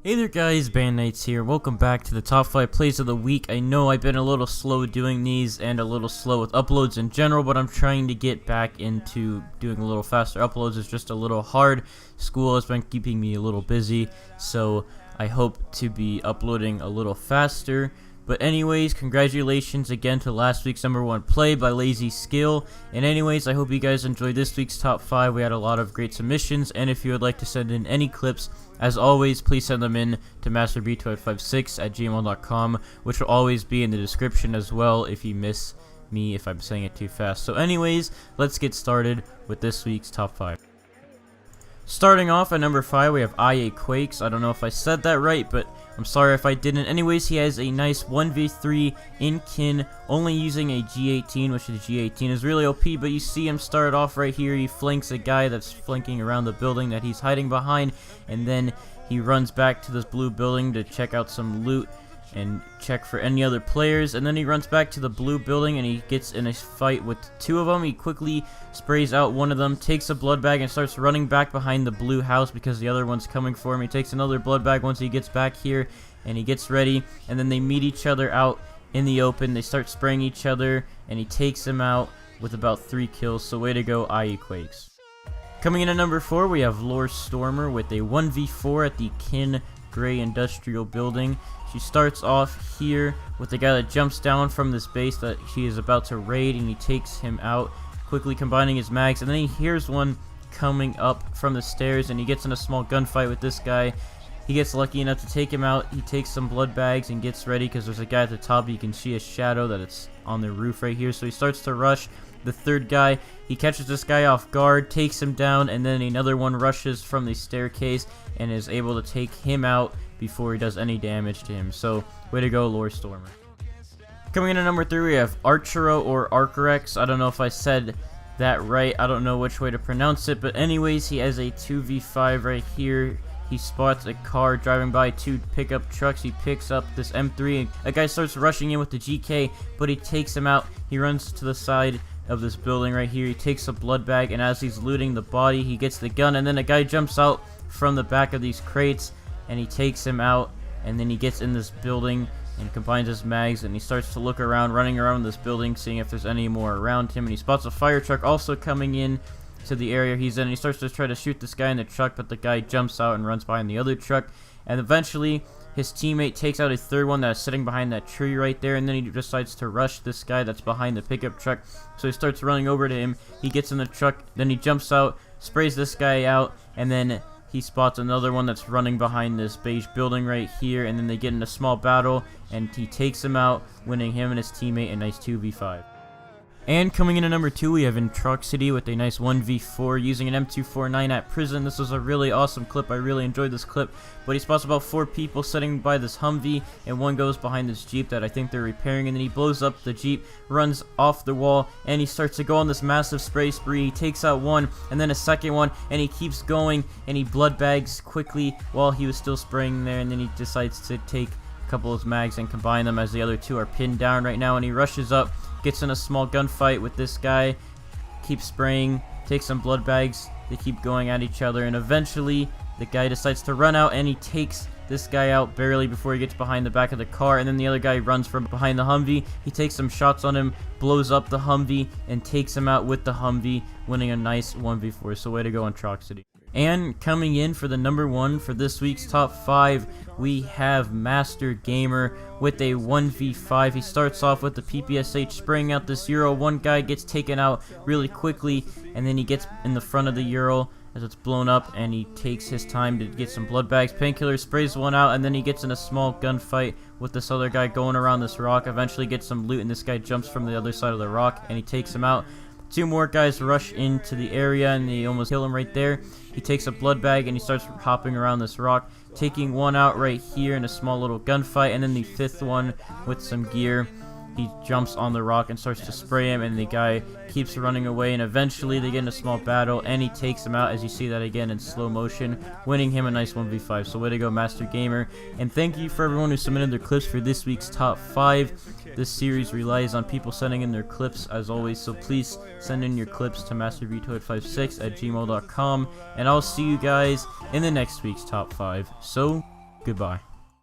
Hey there guys, Bandites here. Welcome back to the top 5 plays of the week. I know I've been a little slow doing these and a little slow with uploads in general, but I'm trying to get back into doing a little faster uploads. It's just a little hard. School has been keeping me a little busy, so I hope to be uploading a little faster. But anyways, congratulations again to last week's #1 play by Lazy Skill. And anyways, I hope you guys enjoyed this week's top 5. We had a lot of great submissions, and if you would like to send in any clips, as always, please send them in to masterb2856@gmail.com, which will always be in the description as well if you miss me if I'm saying it too fast. So anyways, let's get started with this week's top 5. Starting off at number 5, we have Quakes. I don't know if I said that right, but I'm sorry if I didn't. Anyways, he has a nice 1v3 in kin, only using a G18, which the G18 is really OP, but you see him start off right here. He flanks a guy that's flanking around the building that he's hiding behind, and then he runs back to this blue building to check out some loot and check for any other players, and then he runs back to the blue building and he gets in a fight with 2 of them. He quickly sprays out one of them, takes a blood bag, and starts running back behind the blue house because the other one's coming for him. He takes another blood bag once he gets back here, and he gets ready, and then they meet each other out in the open. They start spraying each other, and he takes him out with about 3 kills, so way to go, Quakes. Coming in at number 4, we have lorestormer with a 1v4 at the kin gray industrial building. She starts off here with the guy that jumps down from this base that she is about to raid, and he takes him out, quickly combining his mags, and then he hears one coming up from the stairs, and he gets in a small gunfight with this guy. He gets lucky enough to take him out. He takes some blood bags and gets ready because there's a guy at the top. You can see a shadow that it's on the roof right here, so he starts to rush the third guy. He catches this guy off guard, takes him down, and then another one rushes from the staircase and is able to take him out before he does any damage to him. So way to go, lorestormer. Coming in at number 3, we have Churro or Arcarex. I don't know if I said that right. I don't know which way to pronounce it, but anyways, he has a 2v5 right here. He spots a car driving by 2 pickup trucks. He picks up this M3, and a guy starts rushing in with the GK, but he takes him out. He runs to the side of this building right here. He takes a blood bag, and as he's looting the body, he gets the gun, and then a guy jumps out from the back of these crates, and he takes him out, and then he gets in this building and combines his mags, and he starts to look around, running around this building, seeing if there's any more around him, and he spots a fire truck also coming in to the area he's in, and he starts to try to shoot this guy in the truck, but the guy jumps out and runs behind the other truck, and eventually his teammate takes out a third one that's sitting behind that tree right there, and then he decides to rush this guy that's behind the pickup truck. So he starts running over to him. He gets in the truck, then he jumps out, sprays this guy out, and then he spots another one that's running behind this beige building right here, and then they get in a small battle, and he takes him out, winning him and his teammate a nice 2v5. And coming in at number 2, we have City with a nice 1v4 using an M249 at prison. This was a really awesome clip. I really enjoyed this clip. But he spots about 4 people sitting by this Humvee, and one goes behind this Jeep that I think they're repairing, and then he blows up the Jeep, runs off the wall, and he starts to go on this massive spray spree. He takes out one, and then a second one, and he keeps going, and he blood bags quickly while he was still spraying there, and then he decides to take a couple of mags and combine them as the other 2 are pinned down right now, and he rushes up, gets in a small gunfight with this guy, keeps spraying, takes some blood bags, they keep going at each other, and eventually the guy decides to run out, and he takes this guy out barely before he gets behind the back of the car, and then the other guy runs from behind the Humvee. He takes some shots on him, blows up the Humvee, and takes him out with the Humvee, winning a nice 1v4, so way to go on City. And coming in for the #1 for this week's top 5, we have Master Gamer with a 1v5. He starts off with the PPSH spraying out this Euro. One guy gets taken out really quickly, and then he gets in the front of the Euro as it's blown up, and he takes his time to get some blood bags. Painkiller sprays one out, and then he gets in a small gunfight with this other guy going around this rock. Eventually gets some loot, and this guy jumps from the other side of the rock, and he takes him out. 2 more guys rush into the area, and they almost kill him right there. He takes a blood bag, and he starts hopping around this rock, taking one out right here in a small little gunfight, and then the 5th one with some gear. He jumps on the rock and starts to spray him, and the guy keeps running away, and eventually they get in a small battle, and he takes him out, as you see that again in slow motion, winning him a nice 1v5. So way to go, Master Gamer. And thank you for everyone who submitted their clips for this week's top 5. This series relies on people sending in their clips as always, so please send in your clips to masterb2856@gmail.com, and I'll see you guys in the next week's top 5. So Goodbye.